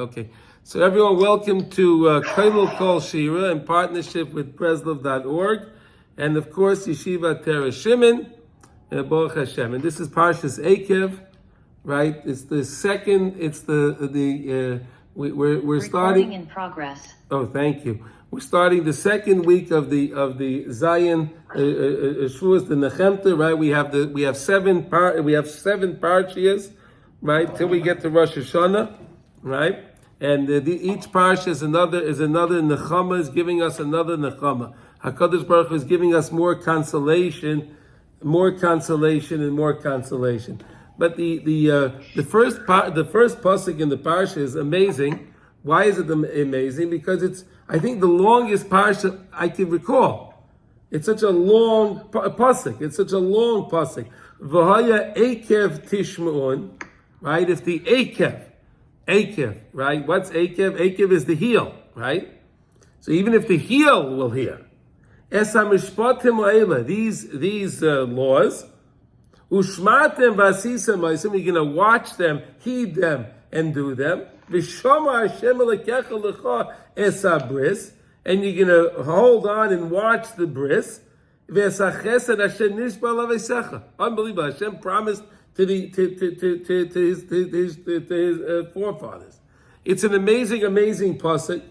Okay, so everyone, welcome to Kailul Kol Shira in partnership with Breslov.org and of course Yeshiva Torah Shimon, Baruch Hashem. And this is Parshat Eikev, right? It's the second. It's we're starting in progress. Oh, thank you. We're starting the second week of the Zion Shavuos, the Nechemta, right? We have seven parshias, right? Till we get to Rosh Hashanah, right? And each parsha is another nechama, is giving us another nechama. Hakadosh Baruch Hu is giving us more consolation, and more consolation. But the first pasuk in the parsha is amazing. Why is it amazing? Because it's, I think, the longest parsha I can recall. It's such a long pasuk. V'haya Eikev tishma'un, right? If the Eikev, right? What's Eikev? Eikev is the heel, right? So even if the heel will hear, these laws, ushmatem vasisam, you're going to watch them, heed them, and do them. Shama Hashem lekecha lecha esa bris, and you're going to hold on and watch the bris. Unbelievable. Hashem promised to his forefathers. It's an amazing pasuk.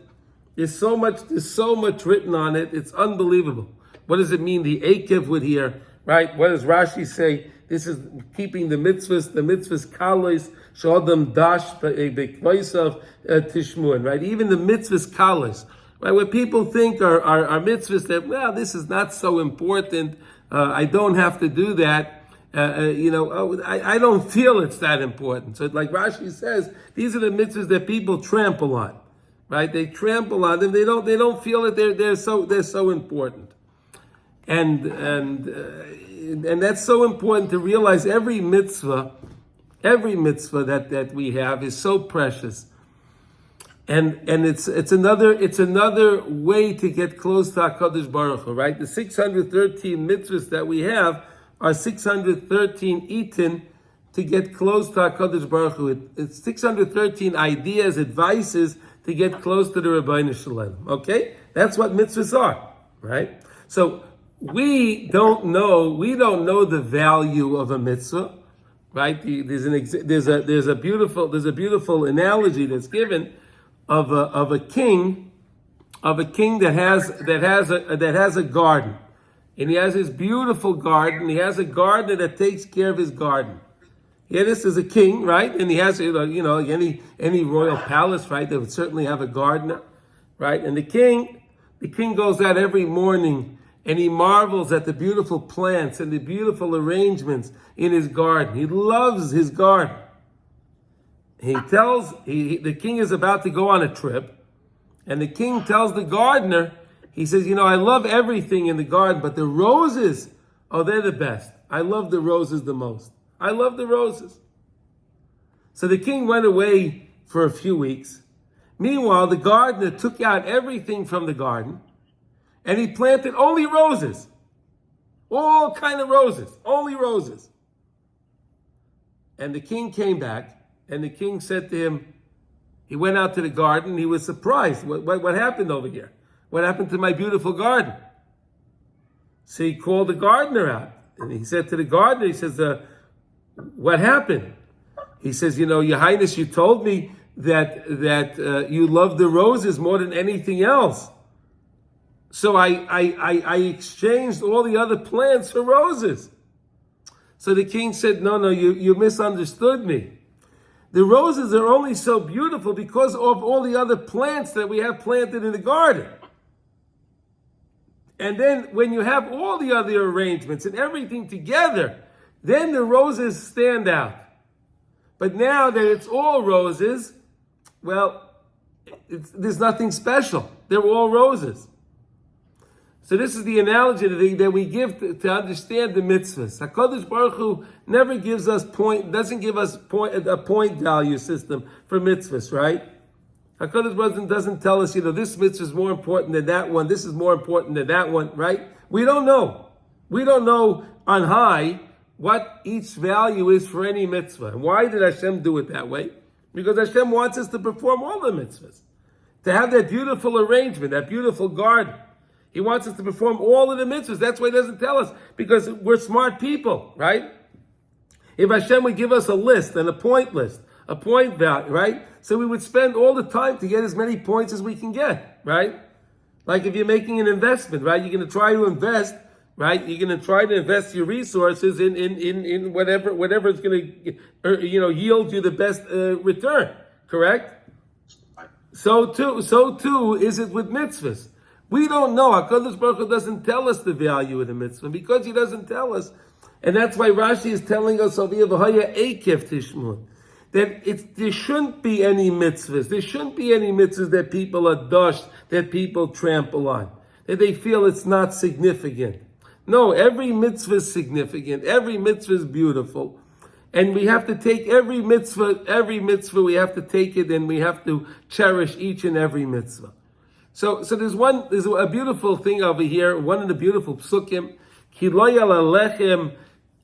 There's so much written on it. It's unbelievable. What does it mean? The Eikev would hear, right? What does Rashi say? This is keeping the mitzvahs kalos shodam dash bekvaisav tishmuin, right? Even the mitzvahs kalos, right? What people think are mitzvahs that, well, this is not so important. I don't have to do that. I don't feel it's that important. So like Rashi says, these are the mitzvahs that people trample on, right? They trample on them. They don't feel that they're so important. And that's so important to realize every mitzvah that we have is so precious. And it's another way to get close to HaKadosh Baruch Hu, right? The 613 mitzvahs that we have are 613 eaten to get close to HaKadosh Baruch Hu. It's 613 ideas, advices to get close to the Rabbeinu Shalom. Okay? That's what mitzvahs are, right? So we don't know the value of a mitzvah, right? There's a beautiful analogy that's given of a king that has a garden. And he has his beautiful garden. He has a gardener that takes care of his garden. Here, this is a king, right? And he has, any royal palace, right? They would certainly have a gardener, right? And the king goes out every morning and he marvels at the beautiful plants and the beautiful arrangements in his garden. He loves his garden. The king is about to go on a trip, and the king tells the gardener, he says, I love everything in the garden, but the roses, they're the best. I love the roses the most. I love the roses. So the king went away for a few weeks. Meanwhile, the gardener took out everything from the garden, and he planted only roses. All kind of roses, only roses. And the king came back, and the king said to him, he went out to the garden, he was surprised. What happened over here? What happened to my beautiful garden? So he called the gardener out. And he said to the gardener, he says, what happened? He says, Your Highness, you told me that you love the roses more than anything else. So I exchanged all the other plants for roses. So the king said, no, you misunderstood me. The roses are only so beautiful because of all the other plants that we have planted in the garden. And then when you have all the other arrangements and everything together, then the roses stand out. But now that it's all roses, well, there's nothing special. They're all roses. So this is the analogy that we give to understand the mitzvahs. HaKadosh Baruch Hu never gives us doesn't give us a point value system for mitzvahs, right? HaKadosh Baruch Hu doesn't tell us, this mitzvah is more important than that one, this is more important than that one, right? We don't know. We don't know on high what each value is for any mitzvah. And why did Hashem do it that way? Because Hashem wants us to perform all the mitzvahs. To have that beautiful arrangement, that beautiful garden. He wants us to perform all of the mitzvahs. That's why he doesn't tell us, because we're smart people, right? If Hashem would give us a list, and a point list, a point value, right? So we would spend all the time to get as many points as we can get, right? Like if you're making an investment, right? You're going to try to invest, right? You're going to try to invest your resources in whatever is going to, yield you the best return, correct? So too is it with mitzvahs. We don't know. HaKadosh Baruch Hu doesn't tell us the value of the mitzvah because he doesn't tell us. And that's why Rashi is telling us over here, Eikev Tishmun, that there shouldn't be any mitzvahs. There shouldn't be any mitzvahs that people are dushed, that people trample on, that they feel it's not significant. No, every mitzvah is significant. Every mitzvah is beautiful. And we have to take every mitzvah, we have to take it and we have to cherish each and every mitzvah. So there's a beautiful thing over here, one of the beautiful psukim, Ki lo yal alechem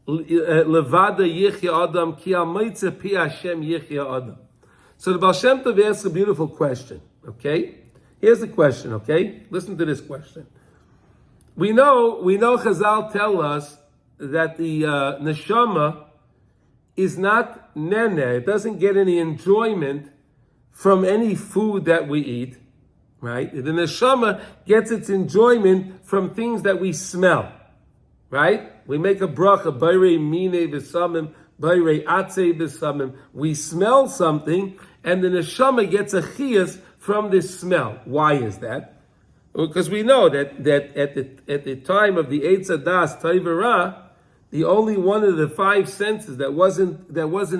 levada yichya adam, ki al moitze pi Hashem yichya adam. So the Baal Shem Tov asks a beautiful question, okay? Here's the question, okay? Listen to this question. We know Chazal tell us that the neshama is not nene, it doesn't get any enjoyment from any food that we eat. Right? The neshama gets its enjoyment from things that we smell. Right? We make a bracha, bayrei mine v'samim, bayrei atzei v'samim. We smell something, and the neshama gets a chiyas from this smell. Why is that? Because we know that at the time of the Eitz Hadas Taiva, the only one of the five senses that wasn't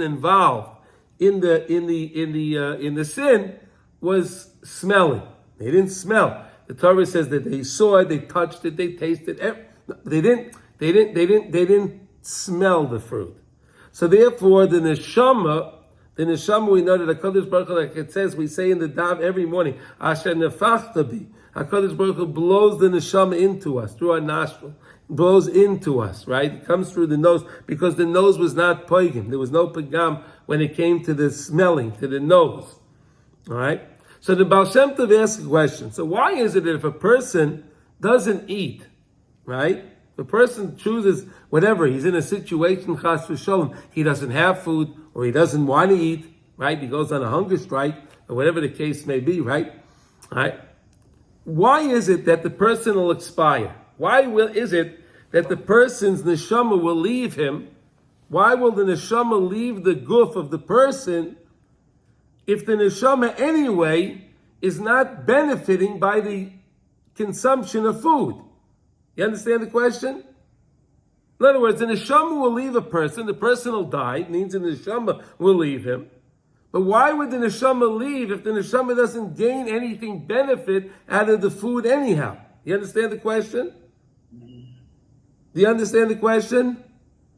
involved in the sin was smelling. They didn't smell. The Torah says that they saw it, they touched it, they tasted it. They didn't smell the fruit. So therefore, the neshama, we know that HaKadosh Baruch Hu, like it says, we say in the Dav every morning, Asher nefachta bi. HaKadosh Baruch Hu blows the neshama into us, through our nostril. Blows into us, right? It comes through the nose, because the nose was not poigim. There was no pagam when it came to the smelling, to the nose. All right? So the Baal Shem Tov asks a question. So why is it that if a person doesn't eat, right? If a person chooses whatever, he's in a situation, chas v'sholem, he doesn't have food, or he doesn't want to eat, right? He goes on a hunger strike, or whatever the case may be, right? All right? Why is it that the person will expire? Is it that the person's neshama will leave him? Why will the neshama leave the guf of the person if the neshama anyway is not benefiting by the consumption of food? You understand the question? In other words, the neshama will leave a person, the person will die, it means the neshama will leave him. But why would the neshama leave if the neshama doesn't gain anything benefit out of the food anyhow? You understand the question? Do you understand the question?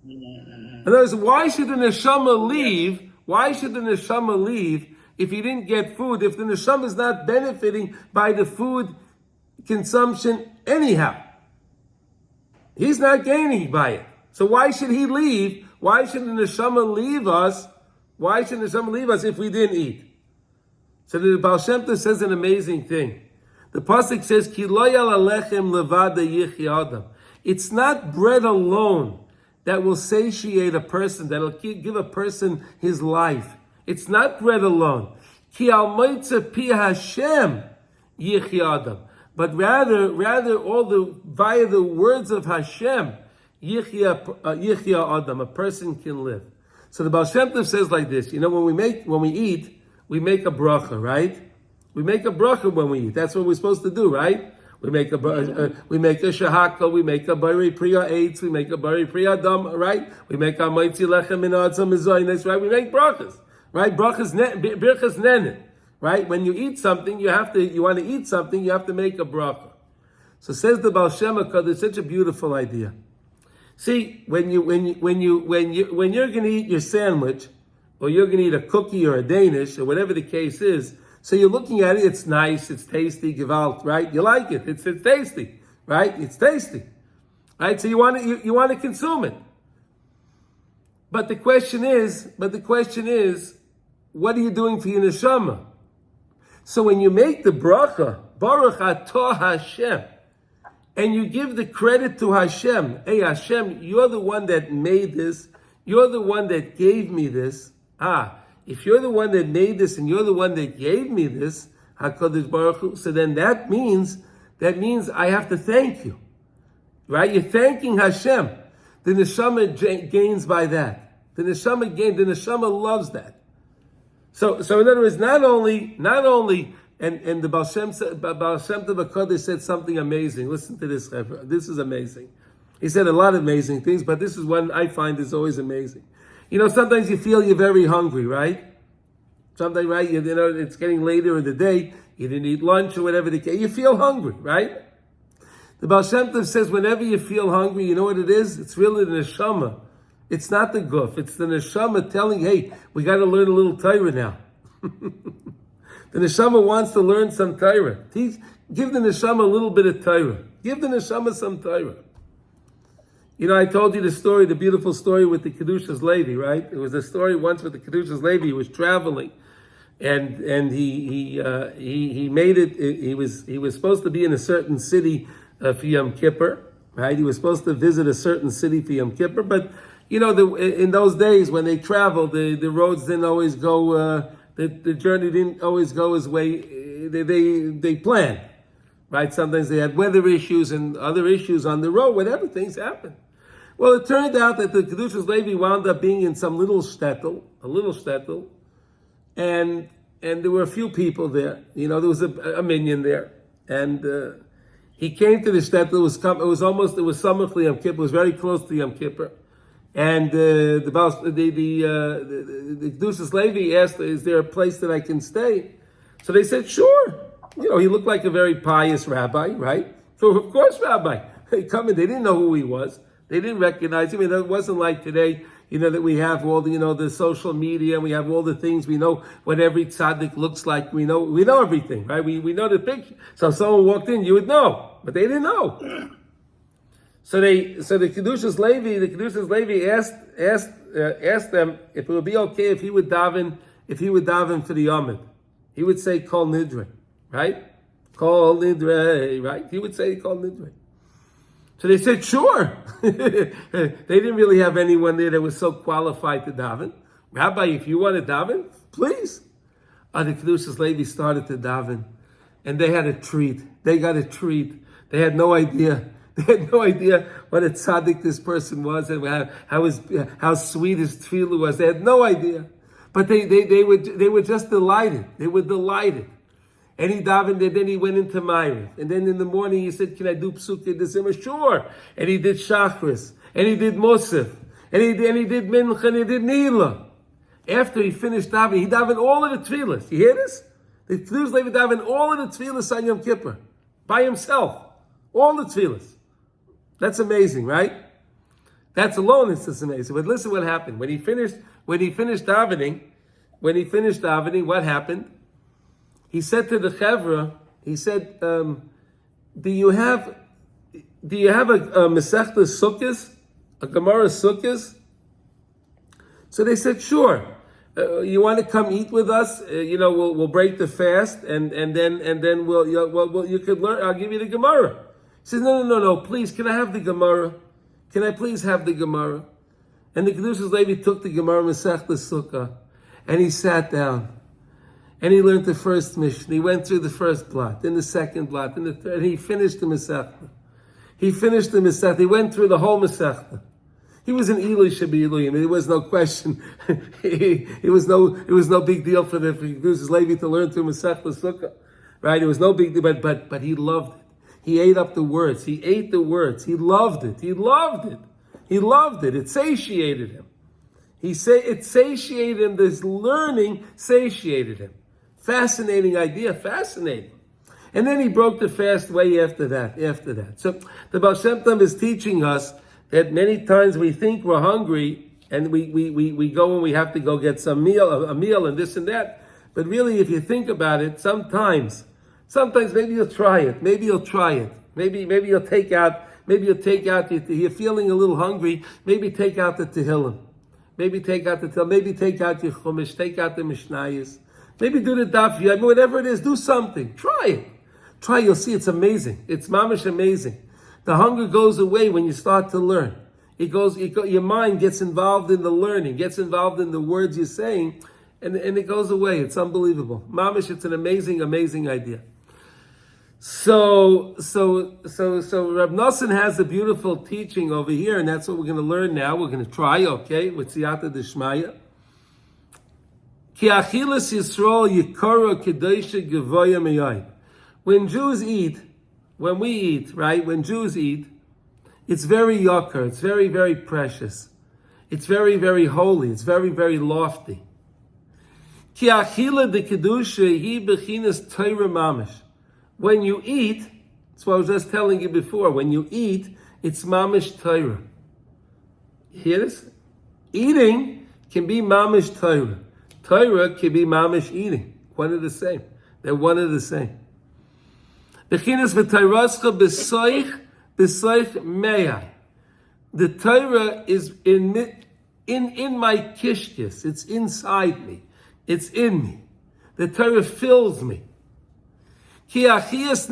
In other words, why should the neshama leave? Why should the neshama leave if he didn't get food, if the neshama is not benefiting by the food consumption anyhow? He's not gaining by it. So why should he leave? Why should the neshama leave us? Why should the neshama leave us if we didn't eat? So the Baal Shem Tov says an amazing thing. The pasuk says, "Ki lo yal alechem levada yichya adam." It's not bread alone that will satiate a person, that will give a person his life. It's not bread alone. Ki al moitze pi Hashem yichya adam. But rather via the words of Hashem, yichya adam, a person can live. So the Baal Shem Tov says like this, when we eat, we make a bracha, right? We make a bracha when we eat. That's what we're supposed to do, right? We make a shahaka, we make a bari priya eitz, we make a bari priya dam, right? We make a moitzi lechem min ha'atzah mizoynes, right? We make brachas, right? Brachas nenen, right? When you eat something, you want to eat something, you have to make a bracha. So says the Baal Shem HaKadosh, it's such a beautiful idea. See, when you're going to eat your sandwich, or you're going to eat a cookie or a Danish, or whatever the case is, so you're looking at it, it's nice, it's tasty, gewalt, right? You like it, it's tasty, right? It's tasty, right? So you want to consume it. But the question is, what are you doing for your neshama? So when you make the bracha, Baruch Atah Hashem, and you give the credit to Hashem, hey Hashem, you're the one that made this, you're the one that gave me this. If you're the one that made this and you're the one that gave me this, HaKadosh Baruch Hu, so then that means I have to thank you. Right? You're thanking Hashem. The neshama gains by that. The neshama loves that. So in other words, not only, and the Baal Shem Tov HaKadosh said something amazing. Listen to this, this is amazing. He said a lot of amazing things, but this is one I find is always amazing. Sometimes you feel you're very hungry, right? Sometimes, right, it's getting later in the day, you didn't eat lunch or whatever the case, you feel hungry, right? The Baal Shem Tov says whenever you feel hungry, you know what it is? It's really the neshama. It's not the guf. It's the neshama telling, hey, we got to learn a little Torah now. The neshama wants to learn some Torah. Give the neshama a little bit of Torah. Give the neshama some Torah. I told you the beautiful story with the Kedushas Levi, right? There was a story once with the Kedushas Levi. He was traveling, and he made it. He was supposed to be in a certain city for Yom Kippur, right? He was supposed to visit a certain city for Yom Kippur, but in those days when they traveled, the roads didn't always go. The journey didn't always go as way they planned, right? Sometimes they had weather issues and other issues on the road. Whatever, things happen. Well, it turned out that the Kedushas Levi wound up being in some little shtetl, and there were a few people there. There was a minion there, and he came to the shtetl. It was Samach Yom Kippur. It was very close to Yom Kippur, and the Kedushas Levi asked, "Is there a place that I can stay?" So they said, "Sure." He looked like a very pious rabbi, right? So of course, Rabbi, they come in. They didn't know who he was. They didn't recognize him. It wasn't like today, that we have all the, the social media, and we have all the things. We know what every tzaddik looks like. We know everything, right? We know the picture. So if someone walked in, you would know, but they didn't know. So the Kedushas Levi asked them if it would be okay if he would daven for the Yomid. He would say Kol Nidre, right? Kol Nidre, right? He would say Kol Nidre. So they said, sure. They didn't really have anyone there that was so qualified to daven. Rabbi, if you want to daven, please. The Kedushas Levi started to daven, and they had a treat. They got a treat. They had no idea. They had no idea what a tzaddik this person was and how sweet his tefillah was. They had no idea. But they were just delighted. They were delighted. And he davened, and then he went into Ma'ariv. And then in the morning he said, can I do Psukei D'Zimra? Sure. And he did Shachris. And he did Musaf. And he did Mincha, and he did Nila. After he finished davening, he davened all of the tefillahs. You hear this? The Kedushas Levi davened all of the tefillahs on Yom Kippur. By himself. All the tefillahs. That's amazing, right? That's alone, it's just amazing. But listen what happened. When he finished davening, what happened? He said to the Chevra, he said, do you have a Masechta Sukkos, a Gemara Sukkos? So they said, sure. You want to come eat with us? We'll break the fast, and then you could learn. I'll give you the Gemara. He says, no. Please, can I have the Gemara? Can I please have the Gemara? And the Kedushas Levi took the Gemara Masechta Sukkah, and he sat down. And he learned the first Mishnah. He went through the first blot, then the second blot, then the third. And he finished the Masechta. He went through the whole Masechta. He was an Eli Shabi. There was no question. It was no big deal for the Kedushas Levi to learn through Masechta Sukkah, right? It was no big deal, but he loved it. He ate up the words. He ate the words. He loved it. It satiated him. It satiated him. This learning satiated him. Fascinating idea, fascinating. And then he broke the fast way after that. So the Baal Shem Tov is teaching us that many times we think we're hungry and we go and we have to go get a meal and this and that. But really, if you think about it, sometimes maybe you'll try it. Maybe you'll take out, you're feeling a little hungry, maybe take out the Tehillim. Maybe take out the Torah. Maybe take out your Chumash. Take out the Mishnayos. Maybe do the Daf Yomi. Whatever it is, do something. Try it. Try. You'll see it's amazing. It's mamish amazing. The hunger goes away when you start to learn. Your mind gets involved in the learning, gets involved in the words you're saying, and it goes away. It's unbelievable. Mamish, it's an amazing, amazing idea. So Rab Nosson has a beautiful teaching over here, and that's what we're going to learn now. We're going to try, okay, with siyata d'shmaya. Ki achilas Yisrael yikara kedosha gevoya meyayin. When Jews eat, when we eat, right? When Jews eat, it's very yakar. It's very, very precious. It's very, very holy. It's very, very lofty. Ki achila de kedusha hi bechinas Torah mamish. When you eat, that's what I was just telling you before. When you eat, it's mamish Torah. You hear this? Eating can be mamish Torah. Torah can be mamish eating. One and the same. They're one and the same. Bechinas v'Torascha b'soich meyai. The Torah is in my kishkis. It's inside me. It's in me. The Torah fills me. Because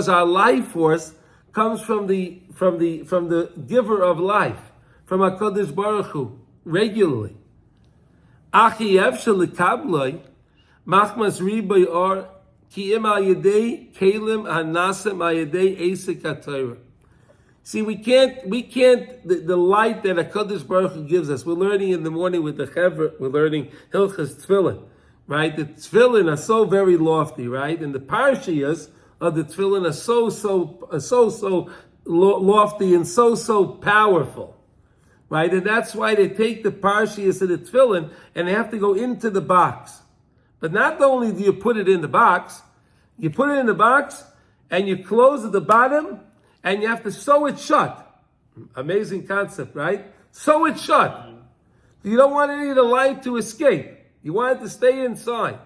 our life force comes from the giver of life, from HaKadosh Baruch Hu, regularly. See, we can't, the light that HaKadosh Baruch Hu gives us, we're learning in the morning with the Chevra, we're learning Hilchas Tefillin. Right, the tefillin are so very lofty, right? And the parshiyas of the tefillin are so lofty and so powerful, right? And that's why they take the parshiyas of the tefillin and they have to go into the box. But not only do you put it in the box, you put it in the box and you close at the bottom and you have to sew it shut. Amazing concept, right? Sew it shut. You don't want any of the light to escape. You want it to stay inside.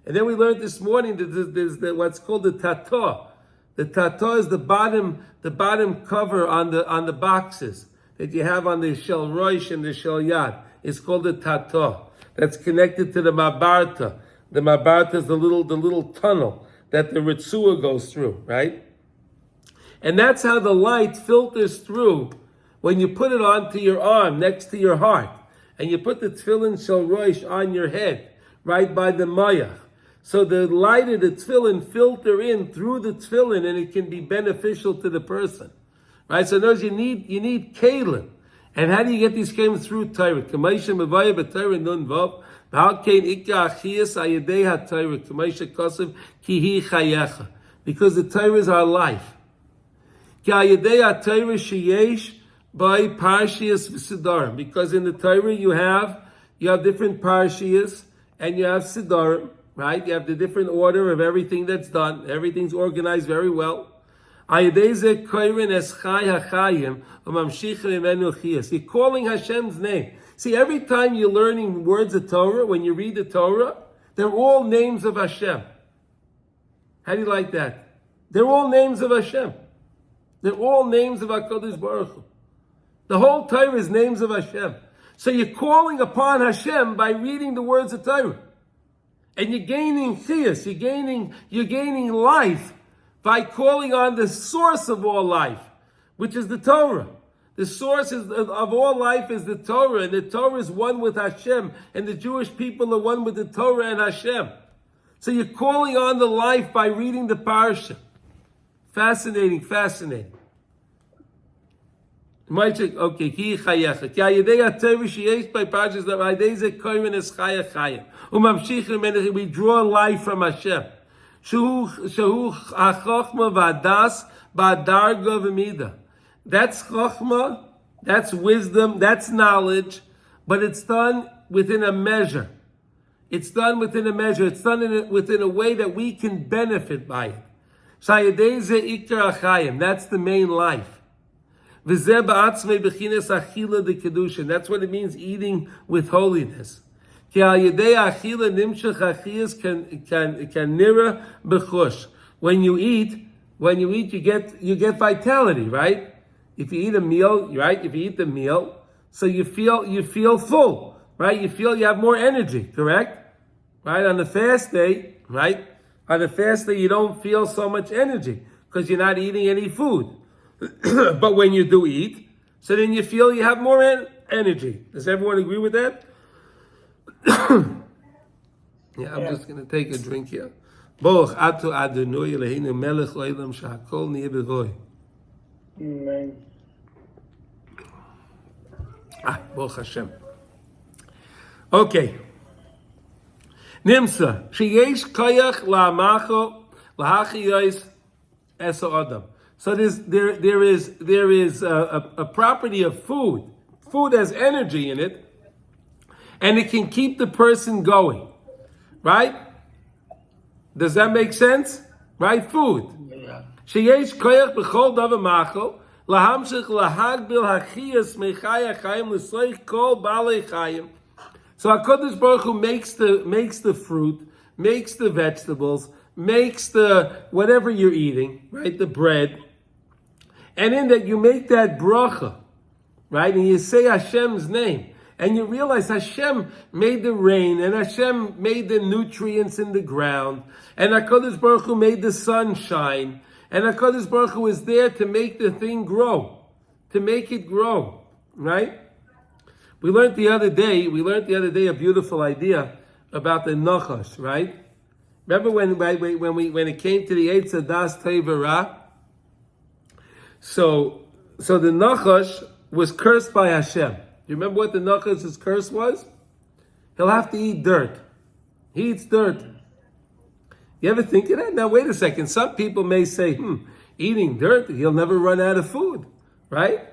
And then we learned this morning that there's what's called the tatah. The tatah is the bottom cover on the boxes that you have on the shel roish and the shel yad. It's called the tatah. That's connected to the mabarta. The mabarta is the little tunnel that the ritzua goes through, right? And that's how the light filters through when you put it onto your arm next to your heart. And you put the tefillin shel roish on your head, right by the mayach. So the light of the tefillin filter in through the tefillin, and it can be beneficial to the person, right? So notice you need kelim, and how do you get these kelim through Torah? K'maisha mevaya b'Torah nun vav v'halkein ikka achiyas ayedei haTorah k'maisha kosev ki hi chayecha, because the Torah is our life. Ki ayedei haTorah sheyesh by Parshias Sidarim, because in the Torah you have different Parshias and you have Sidarim, right? You have the different order of everything that's done. Everything's organized very well. You're calling Hashem's name. See, every time you're learning words of Torah, when you read the Torah, they're all names of Hashem. How do you like that? They're all names of Hashem. They're all names of HaKadosh Baruch Hu. The whole Torah is names of Hashem. So you're calling upon Hashem by reading the words of Torah. And you're gaining chiyus, you're gaining life by calling on the source of all life, which is the Torah. The source of all life is the Torah, and the Torah is one with Hashem, and the Jewish people are one with the Torah and Hashem. So you're calling on the life by reading the parsha. Fascinating. Okay, ki chayecha. Ki ayedei haTorah sheyesh by parshas ayedei ze koyren es chaya chayim. Umamshich we draw life from Hashem. Shehu hachachma v'adas ba'darga v'mida. That's chachma, that's wisdom, that's knowledge, but it's done within a measure. It's done within a way that we can benefit by it. Shayedei ze ikar achayim. That's the main life. That's what it means eating with holiness. When you eat, you get vitality, right? if you eat a meal, right? If you eat the meal, so you feel full, right? You feel you have more energy, correct? Right? On the fast day, right? On the fast day, you don't feel so much energy because you're not eating any food. But when you do eat, so then you feel you have more energy. Does everyone agree with that? Yeah, I'm just going to take a drink here. Boch atu adonai Eloheinu melech olam shehakol niyeh b'roy. Amen. Baruch Hashem. Okay. Nimsa sheyesh koyach la'amacho lahachiyos eso adam. So there is a property of food. Food has energy in it, and it can keep the person going. Right? Does that make sense? Right? Food. Sheyesh koyach b'chol davar machol lahamshich lahagbil hachiyas mechaya chayim l'soich kol balei chayim. So HaKadosh Baruch Hu makes the fruit, makes the vegetables, makes the whatever you're eating, right? The bread, and in that you make that bracha, right? And you say Hashem's name. And you realize Hashem made the rain, and Hashem made the nutrients in the ground, and HaKadosh Baruch Hu made the sun shine, and HaKadosh Baruch Hu is there to make the thing grow, to make it grow, right? We learned the other day a beautiful idea about the nachash, right? Remember when it came to the Eitz Hadas Tevara? So the nachash was cursed by Hashem. You remember what the Nachash's curse was? He'll have to eat dirt. He eats dirt. You ever think of that? Now wait a second. Some people may say, eating dirt, he'll never run out of food, right?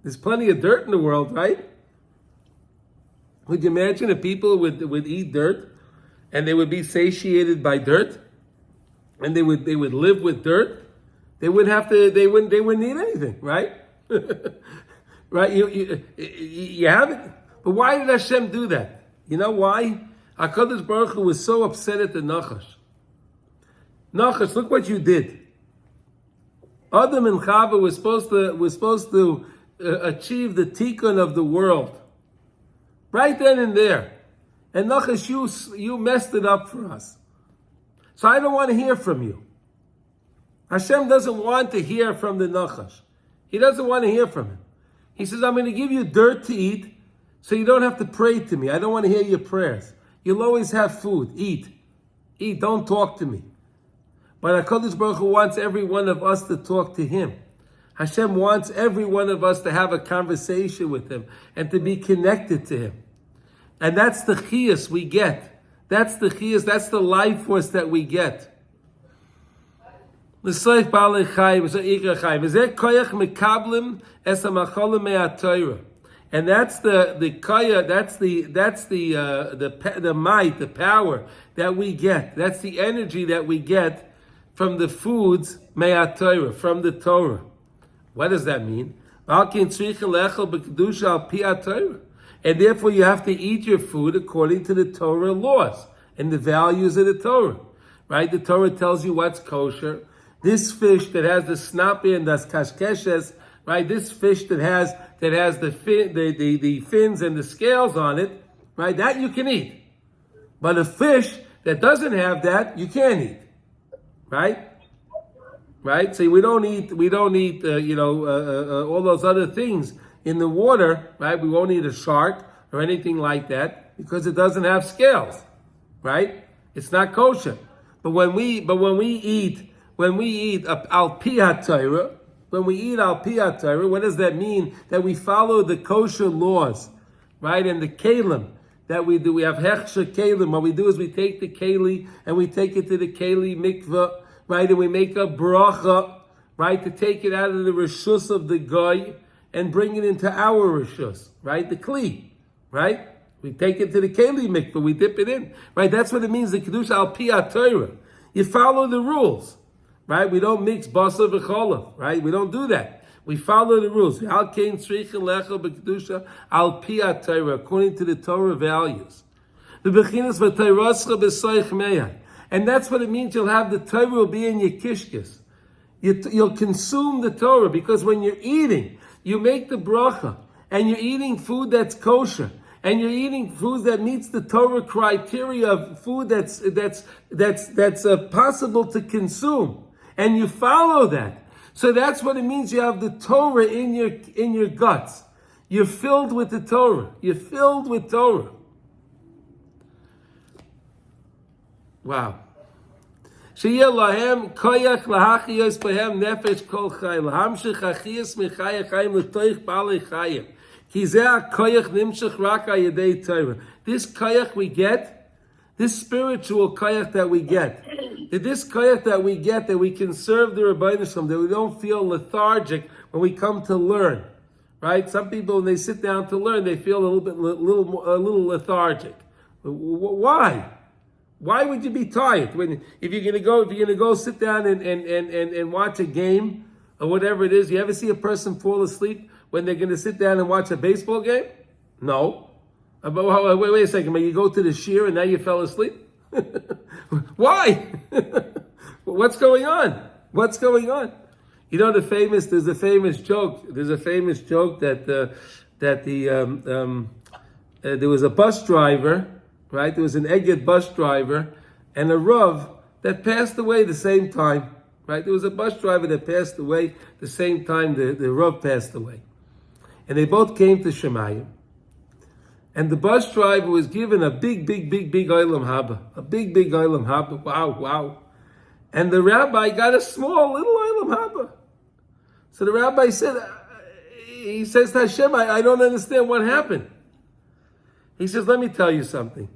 There's plenty of dirt in the world, right? Would you imagine if people would eat dirt and they would be satiated by dirt and they would live with dirt? They wouldn't need anything, right? Right, you have it, but why did Hashem do that? You know why? HaKadosh Baruch Hu was so upset at the Nachash. Nachash, look what you did. Adam and Chava was supposed to achieve the tikkun of the world, right then and there. And Nachash, you messed it up for us. So I don't want to hear from you. Hashem doesn't want to hear from the Nachash. He doesn't want to hear from him. He says, I'm going to give you dirt to eat so you don't have to pray to me. I don't want to hear your prayers. You'll always have food. Eat. Eat. Don't talk to me. But HaKadosh Baruch Hu wants every one of us to talk to Him. Hashem wants every one of us to have a conversation with Him and to be connected to Him. And that's the chiyus we get. That's the chiyus. That's the life force that we get. And that's the kaya, the might, the power that we get. That's the energy that we get from the foods me'at from the Torah. What does that mean? And therefore you have to eat your food according to the Torah laws and the values of the Torah. Right? The Torah tells you what's kosher. This fish that has the snappy and the kashkeshes, right? This fish that has the fins and the scales on it, right? That you can eat. But a fish that doesn't have that, you can't eat, right? Right? So we don't eat all those other things in the water, right? We won't eat a shark or anything like that because it doesn't have scales, right? It's not kosher. But when we eat al pi ha-Torah, what does that mean? That we follow the kosher laws, right? And the kelim that we do. We have hechsher kelim. What we do is we take the keli and we take it to the keli mikveh, right? And we make a bracha, right? To take it out of the reshus of the goy and bring it into our reshus, right? The kli, right? We take it to the keli mikveh, we dip it in, right? That's what it means, the kedusha al pi ha-Torah. You follow the rules. Right? We don't mix basar v'cholav, right? We don't do that. We follow the rules. Al kein tzrichen lecha b'kedusha al pi ha-Torah, according to the Torah values. The bechinas v'teirascha b'soich meyai. And that's what it means. You'll have the Torah will be in your kishkis. You'll consume the Torah, because when you're eating, you make the bracha, and you're eating food that's kosher, and you're eating food that meets the Torah criteria of food that's possible to consume, and you follow that. So that's what it means. You have the Torah in your guts. You're filled with the Torah. You're filled with Torah. Wow. Sheyeh lahem koyach lahachiyos behem nefesh kol chay lahamshich achiyos mechaya chayim l'toich balei chayim ki zeh koyach nimshich rak ayedei Torah. This koyach we get, this spiritual koyach that we get, this koyach that we get, that we can serve the Rebbeinu Shalom, that we don't feel lethargic when we come to learn, right? Some people, when they sit down to learn, they feel a little lethargic. Why? Why would you be tired if you're gonna go sit down and watch a game or whatever it is? You ever see a person fall asleep when they're gonna sit down and watch a baseball game? No. But wait a second. But you go to the shiur and now you fell asleep? Why? What's going on? What's going on? You know there's a famous joke that there was a bus driver. Right, there was an Egged bus driver and a Rav that passed away the same time. Right, there was a bus driver that passed away the same time the Rav passed away, and they both came to Shemayim. And the bus driver was given a big olam haba, olam haba. Wow! And the rabbi got a small little olam haba. So the rabbi says to Hashem, I don't understand what happened. He says, let me tell you something.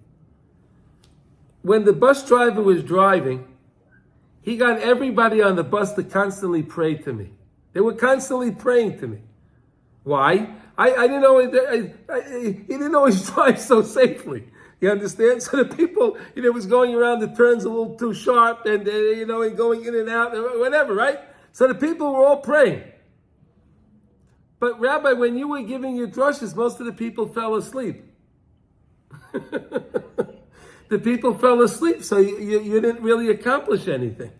When the bus driver was driving, he got everybody on the bus to constantly pray to me. They were constantly praying to me. Why? I didn't know he didn't always drive so safely. You understand? So the people, was going around the turns a little too sharp, and and going in and out, whatever, right? So the people were all praying. But Rabbi, when you were giving your drushes, most of the people fell asleep. The people fell asleep, so you didn't really accomplish anything.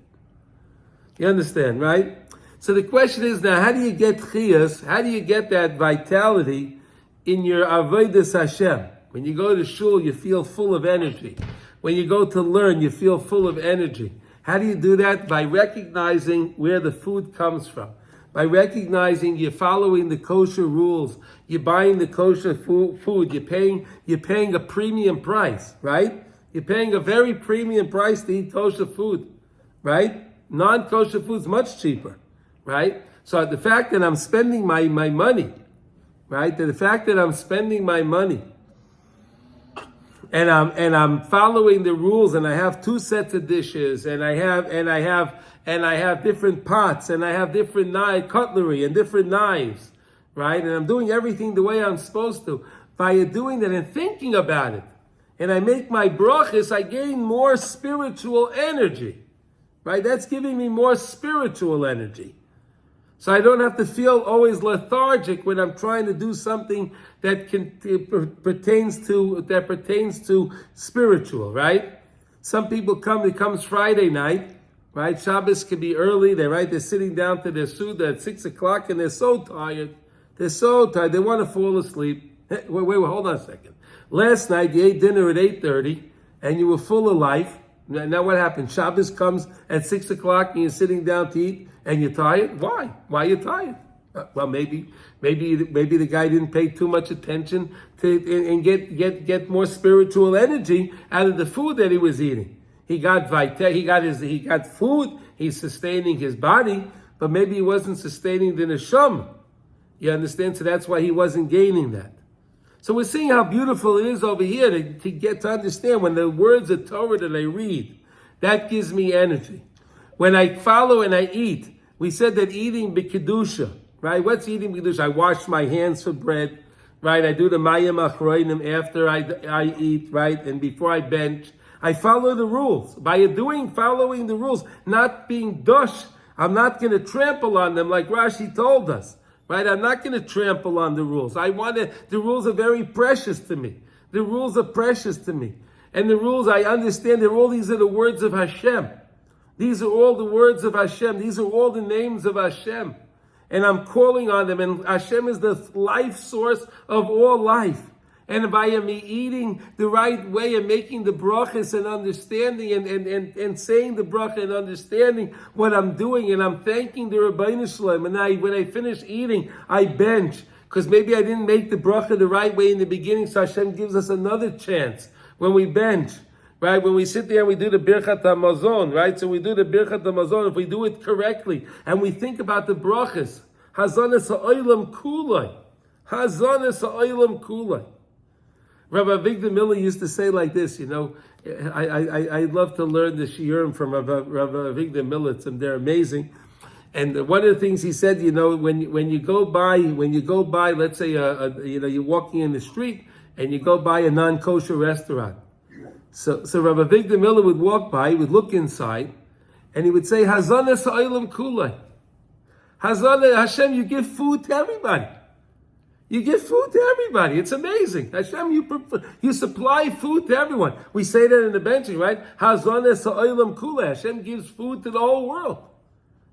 You understand, right? So the question is now, how do you get chiyas? How do you get that vitality in your avodas Hashem? When you go to shul, you feel full of energy. When you go to learn, you feel full of energy. How do you do that? By recognizing where the food comes from. By recognizing you're following the kosher rules, you're buying the kosher food, you're paying a premium price, right? You're paying a very premium price to eat kosher food, right? Non-kosher food is much cheaper, right? So the fact that I'm spending my money, right? The fact that I'm spending my money, and I'm following the rules, and I have 2 sets of dishes, and I have different pots, and I have different cutlery and different knives, right? And I'm doing everything the way I'm supposed to. By doing that and thinking about it, and I make my brachos, I gain more spiritual energy, right? That's giving me more spiritual energy. So I don't have to feel always lethargic when I'm trying to do something that pertains to spiritual, right? Some people it comes Friday night, right? Shabbos can be early. They're sitting down to their suda at 6:00, and they're so tired. They want to fall asleep. Wait, hold on a second. Last night you ate dinner at 8:30, and you were full of life. Now what happened? Shabbos comes at 6:00, and you're sitting down to eat, and you're tired. Why? Why are you tired? Well, maybe the guy didn't pay too much attention and get more spiritual energy out of the food that he was eating. He got food. He's sustaining his body, but maybe he wasn't sustaining the neshama. You understand? So that's why he wasn't gaining that. So we're seeing how beautiful it is over here to get to understand when the words of Torah that I read, that gives me energy. When I follow and I eat, we said that eating b'kedusha, right? What's eating b'kedusha? I wash my hands for bread, right? I do the mayim achroinim after I eat, right? And before I bench, I follow the rules. By following the rules, not being dush, I'm not going to trample on them like Rashi told us. Right? I'm not going to trample on the rules. The rules are very precious to me. The rules are precious to me. And the rules, I understand these are the words of Hashem. These are all the words of Hashem. These are all the names of Hashem. And I'm calling on them. And Hashem is the life source of all life. And by me eating the right way and making the brachas and understanding and saying the bracha and understanding what I'm doing, and I'm thanking the Rabbeinu Shalom. And when I finish eating, I bench. Because maybe I didn't make the bracha the right way in the beginning, so Hashem gives us another chance when we bench. Right? When we sit there and we do the Birchat HaMazon, right? So we do the Birchat HaMazon, if we do it correctly, and we think about the brachas, Hazanas ha'olam kulai. Hazanas ha'olam kulai. Rabbi Avigdor Miller used to say like this, I love to learn the shiurim from Rabbi Avigdor Miller. They're amazing. And one of the things he said, when you go by, let's say, you're walking in the street and you go by a non-kosher restaurant. So Rabbi Avigdor Miller would walk by, he would look inside, and he would say, Hazanas ha'olam kulai. Hazana, Hashem, you give food to everybody. You give food to everybody. It's amazing. Hashem, you supply food to everyone. We say that in the benching, right? Hazanas ha'olam kulai. Hashem gives food to the whole world.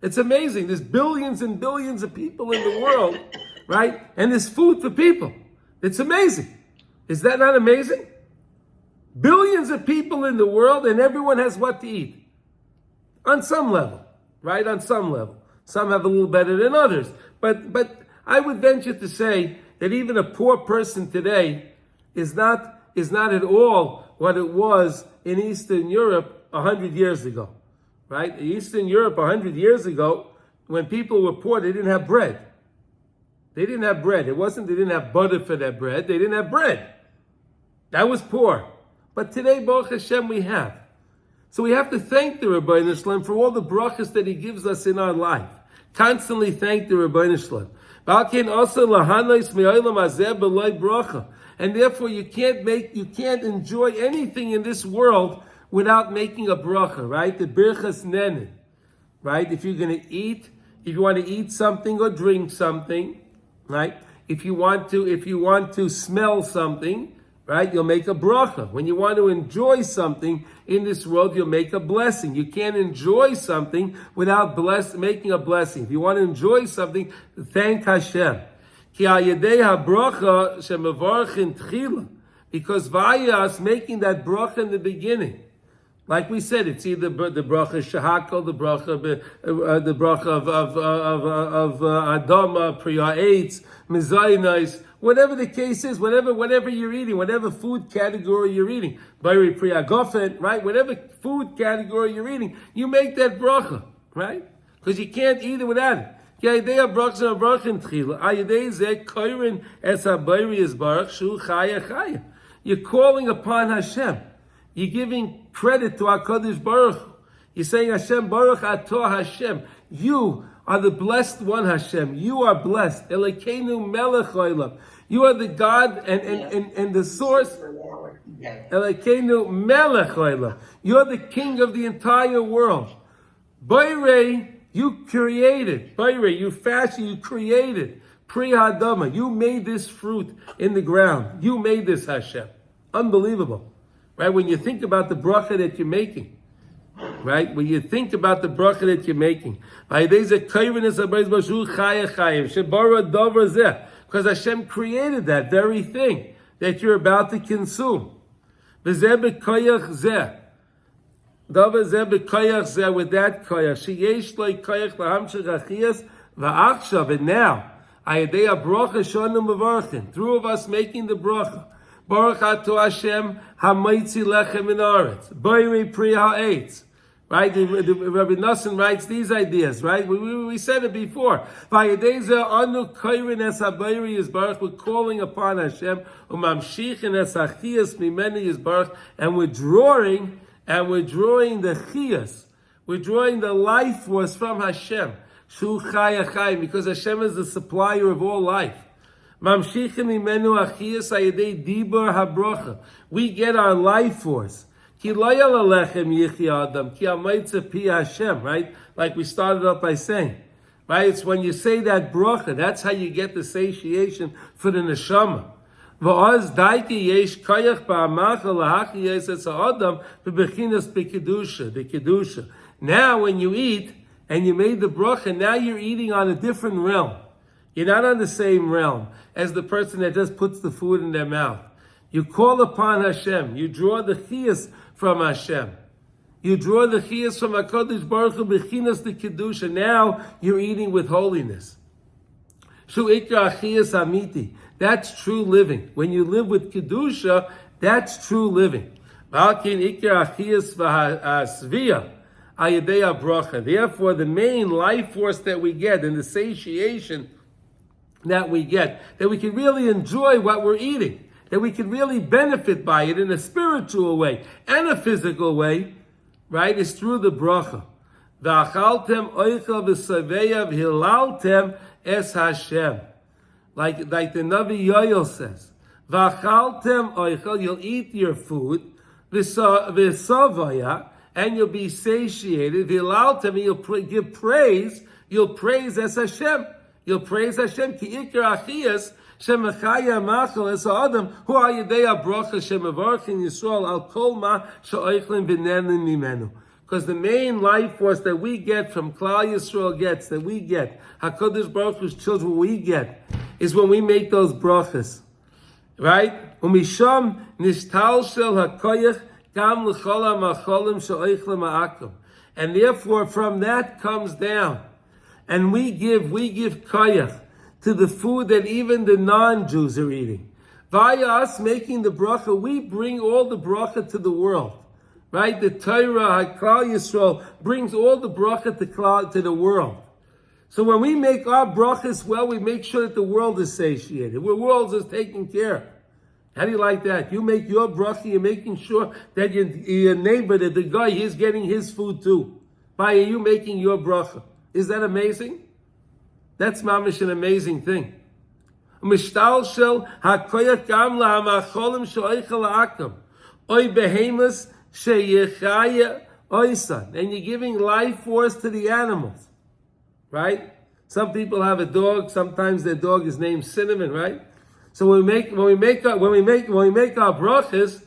It's amazing. There's billions and billions of people in the world, right? And there's food for people. It's amazing. Is that not amazing? Billions of people in the world, and everyone has what to eat. On some level, right? On some level. Some have a little better than others. But I would venture to say that even a poor person today is not at all what it was in Eastern Europe 100 years ago. Right? Eastern Europe 100 years ago, when people were poor, they didn't have bread. They didn't have bread. It wasn't they didn't have butter for their bread. They didn't have bread. That was poor. But today, Baruch Hashem, we have. So we have to thank the Rebbeinu Shalom for all the brachas that He gives us in our life. Constantly thank the Rebbeinu Shalom. And therefore, you can't enjoy anything in this world without making a bracha, right? The birchas nenin, right? If you're going to eat, if you want to eat something or drink something, right? If you want to smell something, right? You'll make a bracha. When you want to enjoy something in this world, you'll make a blessing. You can't enjoy something without making a blessing. If you want to enjoy something, thank Hashem. Ki al yedei ha-bracha shemevarchin tchila. Because via us making that bracha in the beginning, like we said, it's either the bracha shahakol, the bracha of adama, priya eitz, mezayinais, whatever the case is, whatever you're eating, whatever food category you're eating, bayri priya gofen, right? Whatever food category you're eating, you make that bracha, right? Because you can't eat it without it. You're calling upon Hashem. You're giving credit to HaKadosh Baruch Hu. You're saying, Hashem, Baruch Atah Hashem. You are the blessed one, Hashem. You are blessed. Elokeinu melech haolam. You are the God and the source. Elokeinu melech haolam. You're the king of the entire world. Bayrei, you created. Bayrei, you fashioned, you created. Pri Hadama, you made this fruit in the ground. You made this, Hashem. Unbelievable. Right? When you think about the bracha that you're making, right? When you think about the bracha that you're making, because Hashem created that very thing that you're about to consume. With that koyach, and now, through of us making the bracha, Baruch Atah Hashem Hamaitzi Lechem in Aretz. Bayri Pri Ha'etz. Right? Rabbi Nassim writes these ideas, right? We said it before. Vayedeza Anu Kairin Es HaBayri Yisbarach. We're calling upon Hashem. Umamshichin Es HaChiyas Mimeni Yisbarach. And we're drawing the Chiyas. We're drawing the life force from Hashem. Shu Chaya Chayim. Because Hashem is the supplier of all life. We get our life force. Right? Like we started off by saying. Right? It's when you say that bracha, that's how you get the satiation for the neshama. V'oz daike yesh koyach ba'amachal lahachiyes es ha'adam v'bechinas b'kedusha. Now when you eat, and you made the bracha, now you're eating on a different realm. You're not on the same realm as the person that just puts the food in their mouth. You call upon Hashem. You draw the chiyas from Hashem. You draw the chiyas from HaKadosh Baruch Hu, bechinas the kedusha. Now you're eating with holiness. Shu ikra chiyas amiti. That's true living. When you live with kedusha, that's true living. Valkin ikra chiyas v'hasviya. Therefore, the main life force that we get and the satiation that we get, that we can really enjoy what we're eating, that we can really benefit by it in a spiritual way and a physical way, right, is through the bracha. V'achaltem oichel v'saveya v'hilaltem es Hashem. Like the Navi Yoel says, V'achaltem oichel, you'll eat your food, v'savaya, and you'll be satiated. V'hilaltem, you'll give praise, you'll praise as Hashem. You'll praise Hashem. Ki ikar achiyas shemachaya machal es ha'adam hu ha'yedei ha'bracha shemavarchin Yisrael al kol ma she'oichlin v'nenin mimenu. Because the main life force that we get from Klal Yisrael gets, that we get, HaKadosh Baruch Hu's children, we get, is when we make those brachas. Right? Umisham nishtal shel ha'koyach gam l'chol ha'macholim she'oichlin ma'akum. And therefore from that comes down. And we give koyach to the food that even the non-Jews are eating. Via us making the bracha, we bring all the bracha to the world. Right? The Torah, Klal Yisrael, brings all the bracha to the world. So when we make our brachas well, we make sure that the world is satiated. The world is taken care of. How do you like that? You make your bracha, you're making sure that your neighbor, that the guy, he's getting his food too. By you making your bracha. Is that amazing? That's mamish an amazing thing. Mishtal shel hakoyach gam lahamacholim she'oichel ha'akam. Oy behemus sheyechaya oisan. And you're giving life force to the animals. Right? Some people have a dog, sometimes their dog is named Cinnamon, right? So when we make our brachas,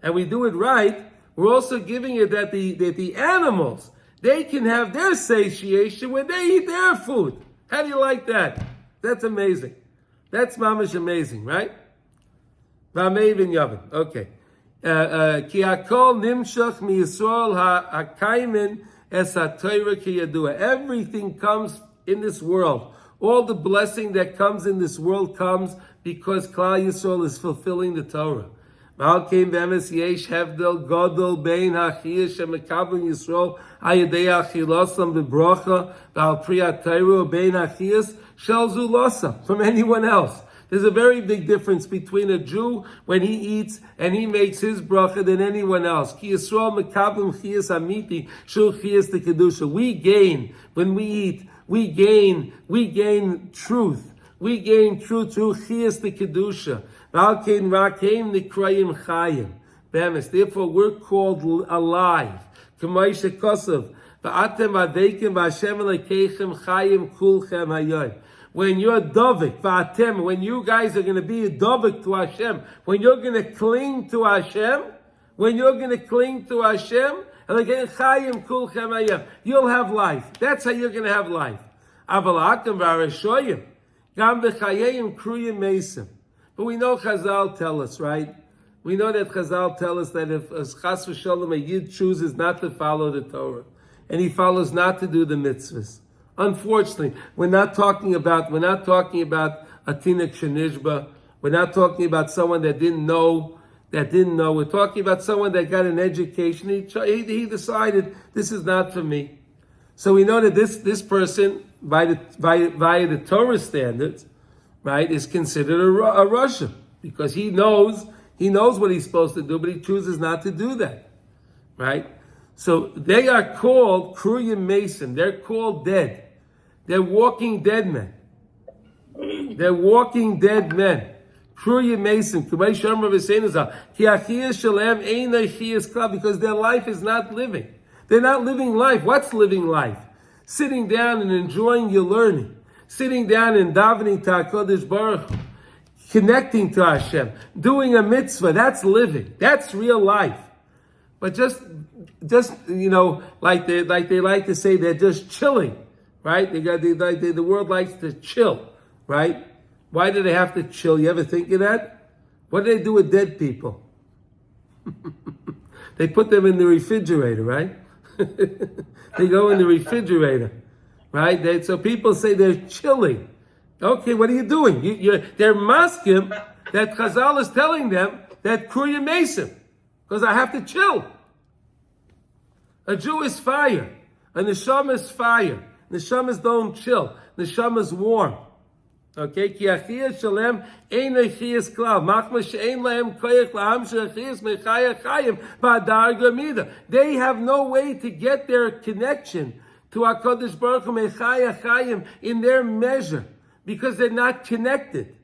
and we do it right, we're also giving it that the animals, they can have their satiation when they eat their food. How do you like that? That's amazing. That's mamish amazing, right? V'amevin yavin. Okay. Ki hakol nimshach mi Yisrael ha'kaimin es ha'Torah ki yadua. Everything comes in this world. All the blessing that comes in this world comes because Klal Yisrael is fulfilling the Torah. Malkein bemes yesh hevdel gadol bein hachiyas shemekabel Yisrael ayedei achilosam b'bracha v'al priyat Torah bein hachiyas shel zulosam from anyone else. There's a very big difference between a Jew when he eats and he makes his bracha than anyone else. Ki Yisrael mekabel chiyas amiti shul chiyas the kedusha. We gain when we eat. We gain truth. We gain truth through chiyas the kedusha. Therefore, we're called alive. When you're dovik, when you guys are going to be a dovik to Hashem, when you're going to cling to Hashem, you'll have life. That's how you're going to have life. But we know Chazal tell us, right? We know that Chazal tell us that if Chas v'Shalom a Yid chooses not to follow the Torah, and he follows not to do the mitzvahs, unfortunately, we're not talking about a tinik shenishba. We're not talking about someone that didn't know. We're talking about someone that got an education. He decided this is not for me. So we know that this person, via the Torah standards, right, is considered a Russia because he knows what he's supposed to do, but he chooses not to do that, right? So they are called Kruyim Mason. They're called dead. They're walking dead men. Kruyim Mason. Because their life is not living. They're not living life. What's living life? Sitting down and enjoying your learning. Sitting down and davening to HaKadosh Baruch Hu. connecting to Hashem, doing a mitzvah. That's living. That's real life. But just like they like to say, they're just chilling, right? The world likes to chill, right? Why do they have to chill? You ever think of that? What do they do with dead people? They put them in the refrigerator, right? They go in the refrigerator, right? So people say they're chilling. Okay, what are you doing? They're masking that Chazal is telling them that Kriya Mason, because I have to chill. A Jew is fire. A neshama is fire. Neshamas don't chill. Neshamas warm. Okay? Ki achiyas shalem ein achiyas klal. Machma she'ein lahem koyach la'am she'achiyas mechaya chayim ba'adar gamida. They have no way to get their connection to HaKadosh Baruch Hu mechaya chayim in their measure because they're not connected.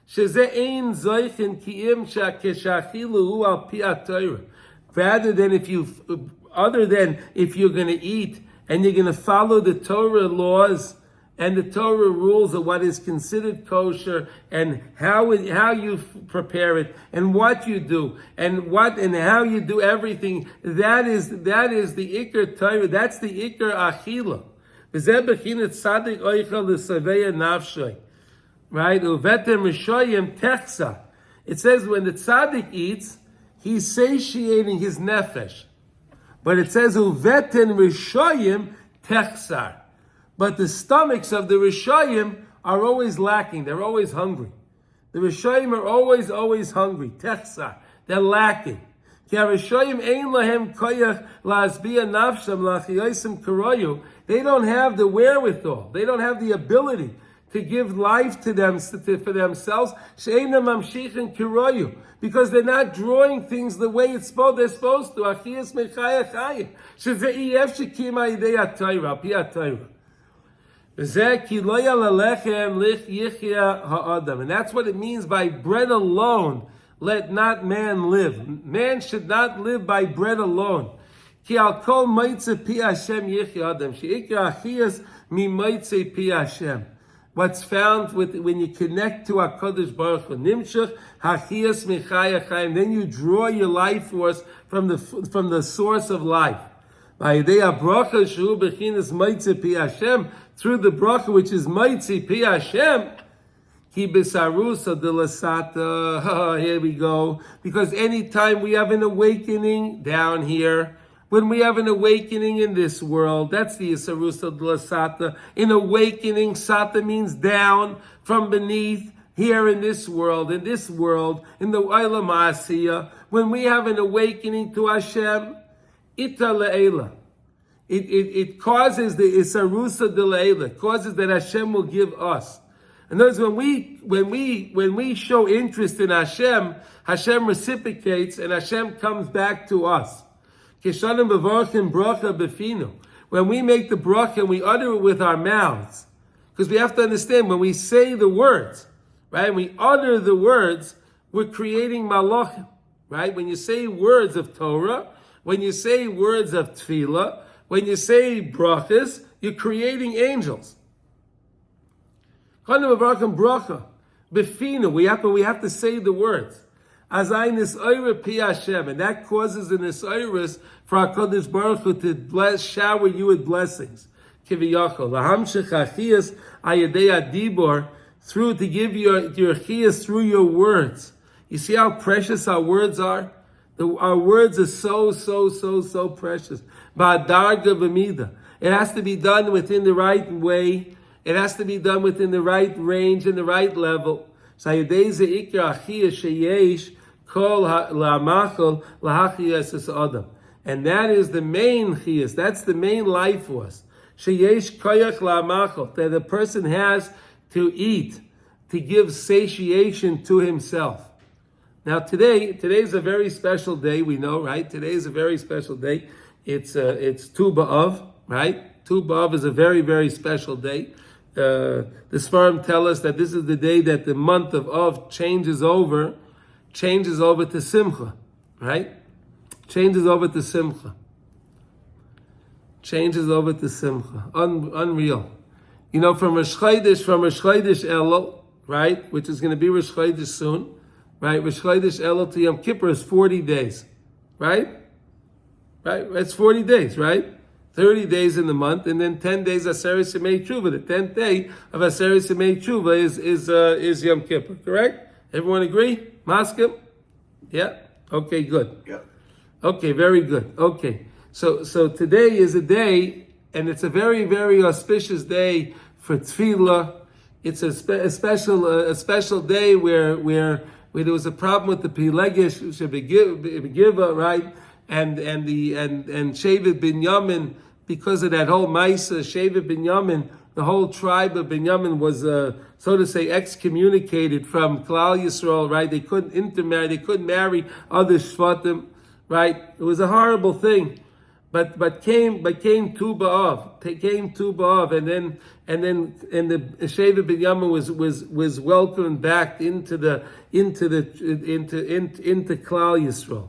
Sheze ein zoichin ki'im she'achilu hu al pi ha'Torah. Rather than if you're going to eat and you're going to follow the Torah laws and the Torah rules of what is considered kosher and how you prepare it and what you do and how you do everything, that is the Iker Torah. That's the Iker Achila. V'zeh b'chinas tzadik oichel l'savei nafshay. Right? Uvetem rishoyim techsa. It says when the tzaddik eats, he's satiating his nefesh. But it says, Uveten Rishoyim Techsar. But the stomachs of the Rishoyim are always lacking. They're always hungry. The Rishoyim are always hungry. Techsar. They're lacking. Ki HaRishoyim ein lahem koyach la'azbiya nafsham la'chiyosim karoyu. They don't have the wherewithal. They don't have the ability to give life to them for themselves. She'einam mamshichin karoyu. Because they're not drawing things the way they're supposed to. Achiyas mechaya chayim. Sheze'iyef shekim ha'idei ha'Torah, pi ha'Torah. V'zeh ki lo yalalechem lich yichya ha'adam. And that's what it means by bread alone. Let not man live. Man should not live by bread alone. Ki al kol moitze pi Hashem yichya adam. She'ikra achiyas mi moitze pi Hashem. What's found when you connect to HaKadosh Baruch Hu, Nimshach Hachiyas Mechaya Chaim, then you draw your life force from the source of life. By Yedei HaBracha Shu Bechinas Maitze Pi Hashem, through the bracha which is Maitze Pi Hashem, Ki Besarusa de Lasata. Here we go. Because anytime we have an awakening down here, when we have an awakening in this world, that's the Isarusa Dlasata. In awakening, Sata means down from beneath, here in this world, in the Olam Asiya. When we have an awakening to Hashem, Ita Le'ela. It causes the Isarusa Le'ela. It causes that Hashem will give us. In other words, when we show interest in Hashem, Hashem reciprocates and Hashem comes back to us. When we make the bracha, we utter it with our mouths. Because we have to understand, when we say the words, right? We utter the words, we're creating malachim, right? When you say words of Torah, when you say words of tefillah, when you say brachas, you're creating angels. We have to say the words. And that causes an isairis for HaKadosh Baruch Hu to shower you with blessings. Through to give your chiyas through your words. You see how precious our words are? Our words are so precious. It has to be done within the right way. It has to be done within the right range and the right level. And that is the main chiyas. That's the main life force. That the person has to eat, to give satiation to himself. Now today's a very special day. We know, right? Today is a very special day. It's Tu B'Av, right? Tu B'Av is a very, very special day. The Sfarim tell us that this is the day that the month of Av changes over to Simcha, right? Changes over to Simcha. Unreal. You know, from Rosh Chodesh Elul, right, which is going to be Rosh Chodesh soon, right? Rosh Chodesh Elul to Yom Kippur is 40 days, right? Right? That's 40 days, right? 30 days in the month, and then 10 days Aseret Yemei Tshuva. The 10th day of Aseret Yemei Tshuva is Yom Kippur, correct? Everyone agree? Maskim? Yeah? Okay, good. Yeah. Okay, very good. Okay. So today is a day, and it's a very, very auspicious day for tefillah. It's a special day where there was a problem with the Pilegish Begiva, right? And Shevet Binyamin, because of that whole Maisa, Shevet Binyamin, the whole tribe of Binyamin was, so to say, excommunicated from Klal Yisrael, right? They couldn't intermarry, they couldn't marry other Shvatim, right? It was a horrible thing. But came Tu B'Av, and the Shevet Binyamin was welcomed back into Klal Yisrael.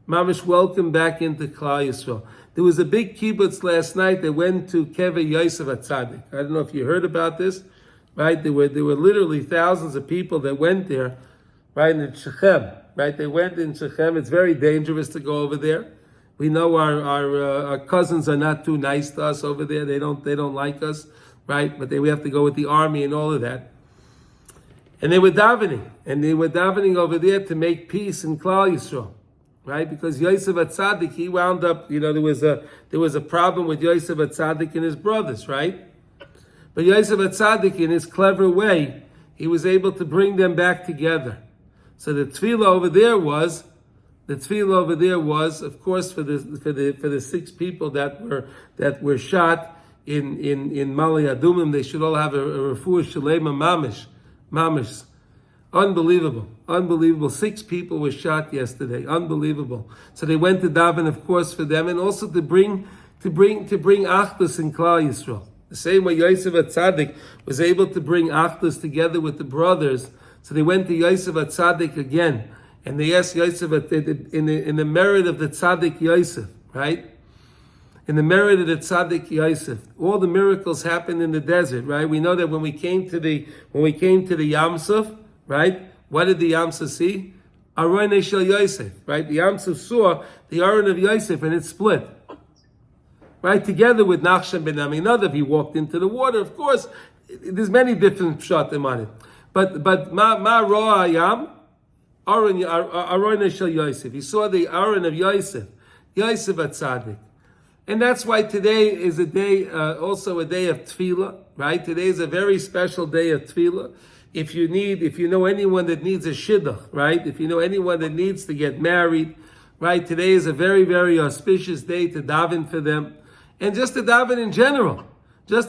Mamish welcome back into Klal Yisrael. There was a big kibbutz last night that went to Kever Yosef HaTzadik. I don't know if you heard about this, right? There were literally thousands of people that went there, right, in Shechem, right? They went in Shechem. It's very dangerous to go over there. We know our cousins are not too nice to us over there. They don't like us, right? But we have to go with the army and all of that. And they were davening over there to make peace in Klal Yisrael. Right, because Yosef HaTzadik, he wound up, there was a problem with Yosef HaTzadik and his brothers, right? But Yosef HaTzadik, in his clever way, he was able to bring them back together. So the tefillah over there was, of course, for the 6 people that were shot in Mali Adumim. They should all have a refuah shalema mamish. Unbelievable. 6 people were shot yesterday. Unbelievable. So they went to daven, of course, for them, and also to bring achdus in Klal Yisrael. The same way Yosef HaTzadik was able to bring achdus together with the brothers. So they went to Yosef HaTzadik again, and they asked Yosef in the merit of the Tzadik Yosef, right? In the merit of the Tzadik Yosef, all the miracles happened in the desert, right? We know that when we came to the Yam Suf, right? What did the Yamsuf see? Aron Shel Yosef, right? The Yamsuf saw the Aron of Yosef and it split. Right? Together with Nachshon ben Aminadav, he walked into the water. Of course, there's many different pshatim on it. But Ma Ro'a Yam, Aron Shel Yosef. He saw the Aron of Yosef HaTzadik. And that's why today is a day, also a day of tefillah, right? Today is a very special day of tefillah. If you know anyone that needs a shidduch, right? If you know anyone that needs to get married, right? Today is a very, very auspicious day to daven for them. And just to daven in general. A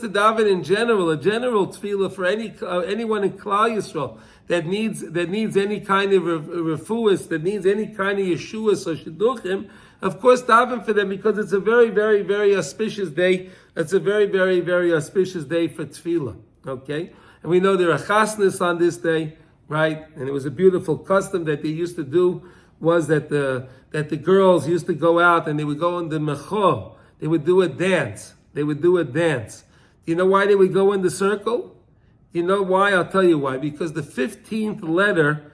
general tefillah for anyone in Klal Yisrael that needs any kind of refuahs, that needs any kind of yeshuas or shidduchim. Of course, daven for them because it's a very, very, very auspicious day. It's a very, very, very auspicious day for tefillah. Okay? And we know there are chasnas on this day, right? And it was a beautiful custom that they used to do, was that the girls used to go out and they would go in the mechol. They would do a dance. Do you know why they would go in the circle? You know why? I'll tell you why. Because the 15th letter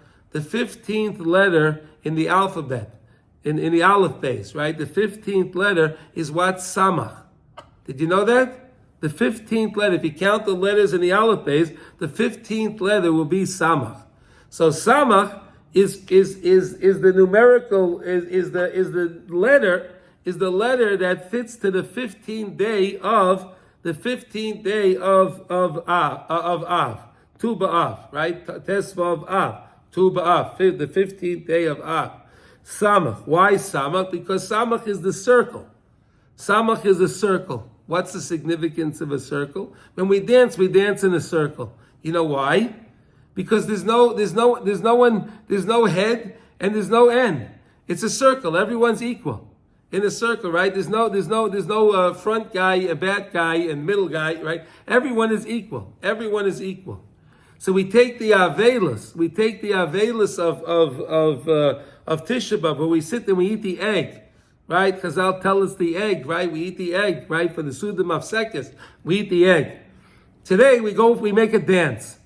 in the alphabet, in the aleph base, right? The 15th letter is what? Samach. Did you know that? The 15th letter, if you count the letters in the aleph base, the 15th letter will be Samach. So Samach is the numerical, is the letter that fits to the 15th day of Av, Tu B'Av, right? Tesvav Av, Tu B'Av, the 15th day of Av. Samach. Why Samach? Because Samach is the circle. Samach is a circle. What's the significance of a circle? When we dance in a circle. You know why? Because there's no head and there's no end. It's a circle. Everyone's equal in a circle, right? There's no front guy, a back guy, and middle guy, right? Everyone is equal. So we take the Avelis. of Tisha B'Av, where we sit and we eat the egg. Right? Chazal tell us the egg, right? We eat the egg, right? For the Suda Mafsekes, we eat the egg. Today we make a dance.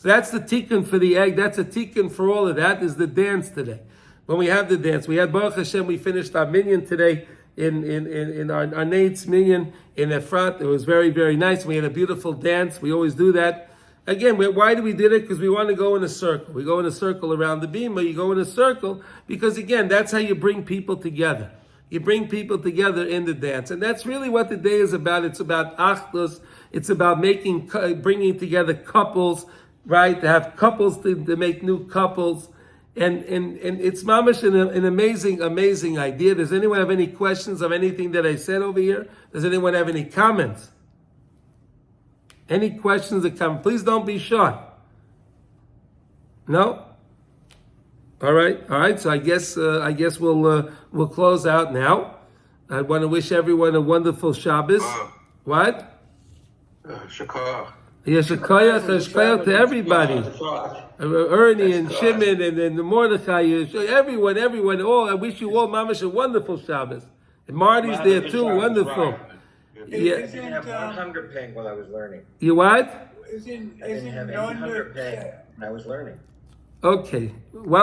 So that's the tikkun for the egg. That's a tikkun for all of that, is the dance today. When we have the dance, we had Baruch Hashem, we finished our minyan today in our Nate's minyan in Efrat. It was very, very nice. We had a beautiful dance. We always do that. Again, why do we do it? Because we want to go in a circle. We go in a circle around the bima. You go in a circle because, again, that's how you bring people together. You bring people together in the dance. And that's really what the day is about. It's about achdus. It's about bringing together couples, right? To have couples, to make new couples. And it's mamash an amazing, amazing idea. Does anyone have any questions of anything that I said over here? Does anyone have any comments? Any questions that come? Please don't be shy. No? All right. So I guess we'll close out now. I want to wish everyone a wonderful Shabbos. What? Shakar. Yes, shakayach to everybody. Ernie and Shimon and Mordechai, everyone. All I wish you all, mamash, a wonderful Shabbos. And Marty's there too. Wonderful. Yeah. I didn't have one hunger pain while I was learning. You what? I didn't have any hunger pain when I was learning. Okay. Well.